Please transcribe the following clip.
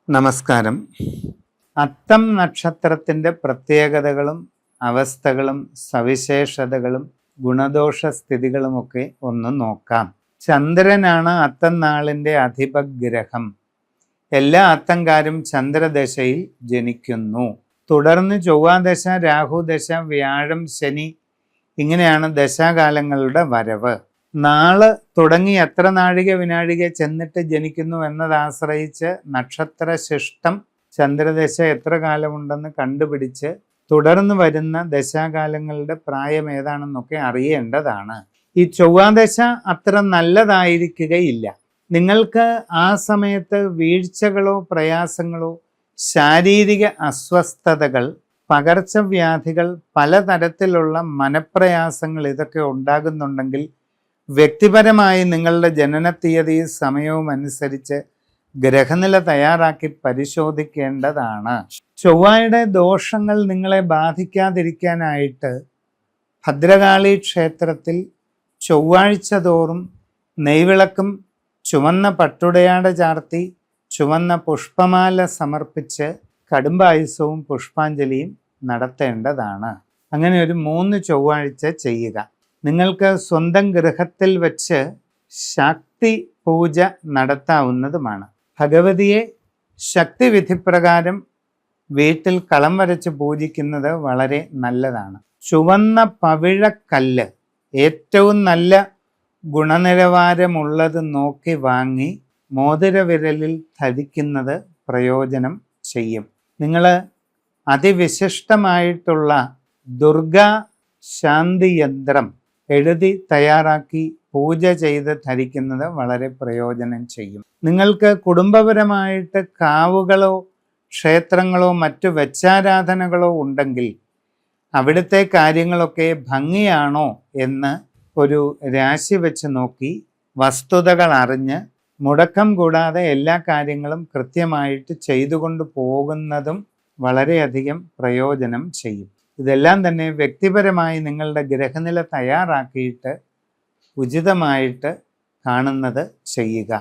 നമസ്കാരം. അത്തം നക്ഷത്രത്തിൻ്റെ പ്രത്യേകതകളും അവസ്ഥകളും സവിശേഷതകളും ഗുണദോഷ സ്ഥിതികളുമൊക്കെ ഒന്ന് നോക്കാം. ചന്ദ്രനാണ് അത്തം നാളിൻ്റെ അധിപഗ്രഹം. എല്ലാ അത്തംകാരും ചന്ദ്രദശയിൽ ജനിക്കുന്നു. തുടർന്ന് ചൊവ്വാദശ, രാഹുദശ, വ്യാഴം, ശനി, ഇങ്ങനെയാണ് ദശാകാലങ്ങളുടെ വരവ്. നാള് തുടങ്ങി എത്ര നാഴിക വിനാഴിക ചെന്നിട്ട് ജനിക്കുന്നു എന്നതാശ്രയിച്ച് നക്ഷത്രശിഷ്ടം ചന്ദ്രദശ എത്ര കാലമുണ്ടെന്ന് കണ്ടുപിടിച്ച് തുടർന്ന് വരുന്ന ദശാകാലങ്ങളുടെ പ്രായം ഏതാണെന്നൊക്കെ അറിയേണ്ടതാണ്. ഈ ചൊവ്വാദശ അത്ര നല്ലതായിരിക്കുകയില്ല. നിങ്ങൾക്ക് ആ സമയത്ത് വീഴ്ചകളോ പ്രയാസങ്ങളോ ശാരീരിക അസ്വസ്ഥതകൾ, പകർച്ചവ്യാധികൾ, പലതരത്തിലുള്ള മനപ്രയാസങ്ങൾ ഇതൊക്കെ ഉണ്ടാകുന്നുണ്ടെങ്കിൽ വ്യക്തിപരമായി നിങ്ങളുടെ ജനന തീയതിയും സമയവും അനുസരിച്ച് ഗ്രഹനില തയ്യാറാക്കി പരിശോധിക്കേണ്ടതാണ്. ചൊവ്വയുടെ ദോഷങ്ങൾ നിങ്ങളെ ബാധിക്കാതിരിക്കാനായിട്ട് ഭദ്രകാളി ക്ഷേത്രത്തിൽ ചൊവ്വാഴ്ച തോറും നെയ്വിളക്കും ചുവന്ന പട്ടുടയാട ചാർത്തി ചുവന്ന പുഷ്പമാല സമർപ്പിച്ച് കടുംബായുസവും പുഷ്പാഞ്ജലിയും നടത്തേണ്ടതാണ്. അങ്ങനെ ഒരു 3 ചൊവ്വാഴ്ച ചെയ്യുക. നിങ്ങൾക്ക് സ്വന്തം ഗൃഹത്തിൽ വെച്ച് ശക്തി പൂജ നടത്താവുന്നതുമാണ്. ഭഗവതിയെ ശക്തിവിധിപ്രകാരം വീട്ടിൽ കളം വരച്ച് പൂജിക്കുന്നത് വളരെ നല്ലതാണ്. ചുവന്ന പവിഴക്കല്ല് ഏറ്റവും നല്ല ഗുണനിലവാരമുള്ളത് നോക്കി വാങ്ങി മോതിരവിരലിൽ ധരിക്കുന്നത് പ്രയോജനം ചെയ്യും. നിങ്ങൾ അതിവിശിഷ്ടമായിട്ടുള്ള ദുർഗാ ശാന്തി യന്ത്രം എഴുതി തയ്യാറാക്കി പൂജ ചെയ്ത് ധരിക്കുന്നത് വളരെ പ്രയോജനം ചെയ്യും. നിങ്ങൾക്ക് കുടുംബപരമായിട്ട് കാവുകളോ ക്ഷേത്രങ്ങളോ മറ്റു വെച്ചാരാധനകളോ ഉണ്ടെങ്കിൽ അവിടുത്തെ കാര്യങ്ങളൊക്കെ ഭംഗിയാണോ എന്ന് ഒരു രാശി വെച്ച് നോക്കി വസ്തുതകൾ അറിഞ്ഞ് മുടക്കം കൂടാതെ എല്ലാ കാര്യങ്ങളും കൃത്യമായിട്ട് ചെയ്തുകൊണ്ട് പോകുന്നതും വളരെയധികം പ്രയോജനം ചെയ്യും. ഇതെല്ലാം തന്നെ വ്യക്തിപരമായി നിങ്ങളുടെ ഗ്രഹനില തയ്യാറാക്കിയിട്ട് ഉചിതമായിട്ട് കാണുന്നത് ചെയ്യുക.